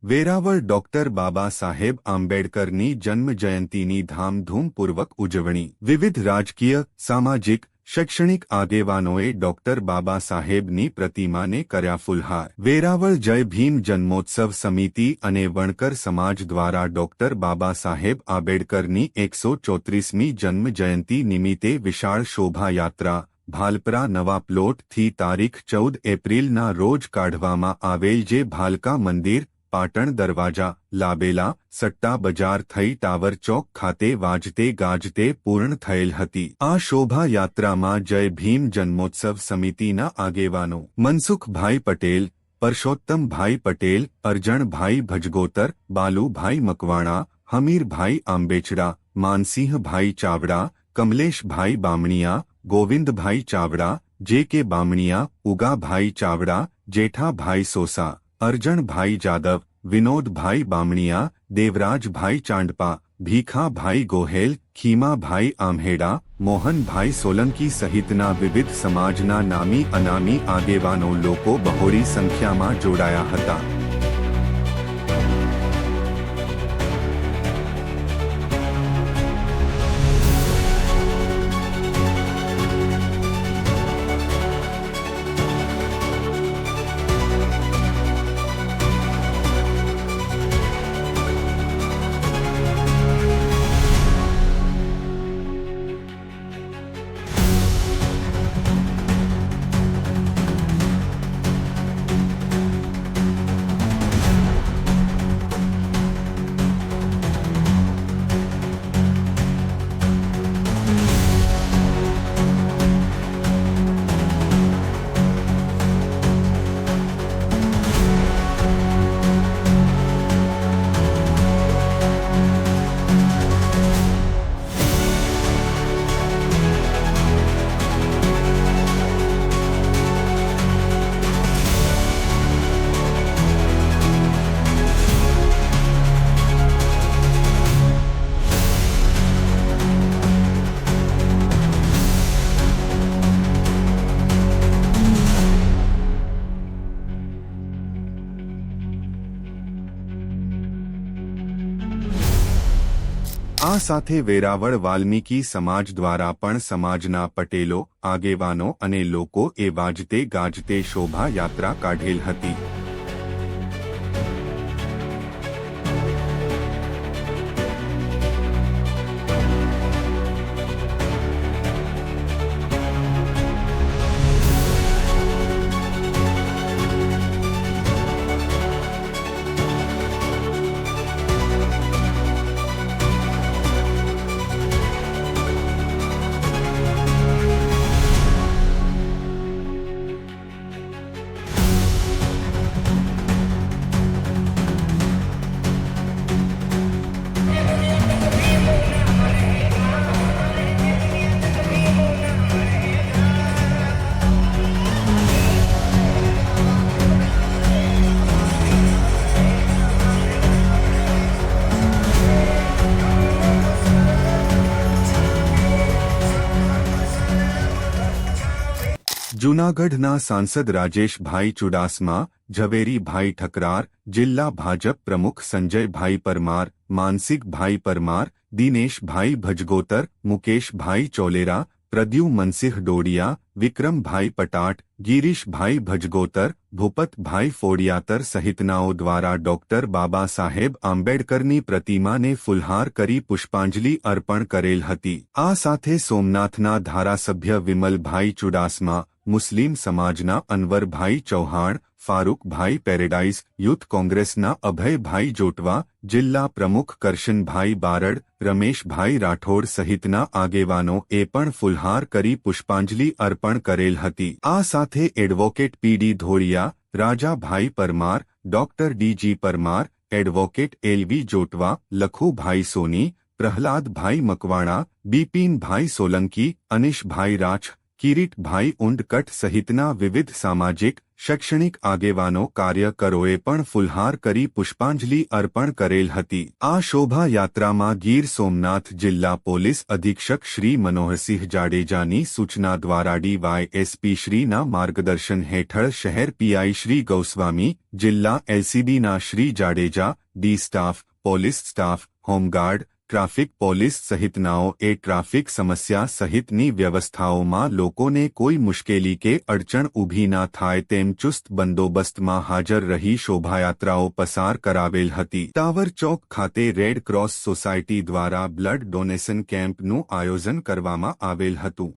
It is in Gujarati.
વેરાવળ ડોક્ટર બાબા સાહેબ આંબેડકરની જન્મજયંતિની ધામધૂમપૂર્વક ઉજવણી। વિવિધ રાજકીય, સામાજિક, શૈક્ષણિક આગેવાનોએ ડોક્ટર બાબા સાહેબની પ્રતિમાને કર્યા ફુલહાર। વેરાવળ જય ભીમ જન્મોત્સવ સમિતિ અને વણકર સમાજ દ્વારા ડોક્ટર બાબા સાહેબ આંબેડકરની 134મી જન્મજયંતિ નિમિત્તે વિશાળ શોભાયાત્રા ભાલપરા નવા પ્લોટથી તારીખ 14 એપ્રિલના રોજ કાઢવામાં આવેલ, જે ભાલકા મંદિર, પાટણ દરવાજા, લાબેલા, સટ્ટા બજાર થઈ ટાવર ચોક ખાતે વાજતે ગાજતે પૂર્ણ થયેલ હતી। આ શોભાયાત્રામાં જય ભીમ જન્મોત્સવ સમિતિના આગેવાનો મનસુખભાઈ પટેલ, પરસોત્તમભાઈ પટેલ, અરજણભાઈ ભજગોતર, બાલુભાઈ મકવાણા, હમીરભાઈ આંબેચડા, માનસિંહભાઈ ચાવડા, કમલેશભાઈ બામણીયા, ગોવિંદભાઈ ચાવડા, જે કે બામણીયા, ઉગાભાઈ ચાવડા, જેઠાભાઈ સોસા, અરજણભાઈ જાદવ, વિનોદભાઈ બામણીયા, દેવરાજભાઈ ચાંડપા, ભીખાભાઈ ગોહેલ, ખીમાભાઈ આમ્હેડા, મોહનભાઈ સોલંકી સહિતના વિવિધ સમાજના નામી અનામી આગેવાનો લોકો બહોળી સંખ્યામાં જોડાયા હતા। આ સાથે વેરાવળ વાલ્મીકી સમાજ દ્વારા પણ સમાજના પટેલો, આગેવાનો અને લોકો એ વાજતે ગાજતે શોભાયાત્રા કાઢેલ હતી। જૂનાગઢના સાંસદ રાજેશભાઈ ચુડાસમા, ઝવેરીભાઈ ઠકરાર, જિલ્લા ભાજપ પ્રમુખ સંજયભાઈ પરમાર, માનસિકભાઈ પરમાર, દિનેશભાઈ ભજગોતર, મુકેશભાઈ ચોલેરા, પ્રદ્યુમનસિંહ ડોડિયા, વિક્રમભાઈ પટાટ, ગિરીશભાઈ ભજગોતર, ભૂપતભાઈ ફોડિયાતર સહિતનાઓ દ્વારા ડોક્ટર બાબા સાહેબ આંબેડકરની પ્રતિમાને ફુલહાર કરી પુષ્પાંજલિ અર્પણ કરેલ હતી। આ સાથે સોમનાથના ધારાસભ્ય વિમલભાઈ ચુડાસમા, મુસ્લિમ સમાજના અનવરભાઈ ચૌહાણ, ફારૂકભાઈ પેરેડાઇઝ, યુથ કોંગ્રેસના અભયભાઈ જોટવા, જિલ્લા પ્રમુખ કરશનભાઈ બારડ, રમેશભાઈ રાઠોડ સહિતના આગેવાનોએ પણ ફુલહાર કરી પુષ્પાંજલિ અર્પણ કરેલ હતી। આ સાથે advocate P D Dholiya, Rajabhai Parmar, doctor D G Parmar, advocate L V Jotva, Lakhubhai Soni, Prahladbhai Makwana, Bipinbhai Solanki, Anishbhai Rath, Kiritbhai Undkat સહિતના વિવિધ સામાજિક, શૈક્ષણિક આગેવાનો કાર્યકરોએ પણ ફુલહાર કરી પુષ્પાંજલિ અર્પણ કરેલ હતી. આ શોભાયાત્રામાં ગીર સોમનાથ જિલ્લા પોલીસ અધિક્ષક શ્રી મનોહરસિંહ જાડેજાની સૂચના દ્વારા ડીવાયએસપી શ્રીના માર્ગદર્શન હેઠળ શહેર પીઆઈ શ્રી ગૌસ્વામી, જિલ્લા એલસીબીના Shri Jadeja, D staff, police staff, home guard, traffic police સહિતનાઓએ ટ્રાફિક સમસ્યા સહિતની વ્યવસ્થાઓમાં લોકોને કોઈ મુશ્કેલી કે અડચણ ઊભી ના થાય તેમ ચુસ્ત બંદોબસ્તમાં હાજર રહી શોભાયાત્રાઓ પસાર કરાવેલ હતી. ટાવર ચોક ખાતે રેડ ક્રોસ સોસાયટી દ્વારા બ્લડ ડોનેશન કેમ્પનું આયોજન કરવામાં આવેલ હતું.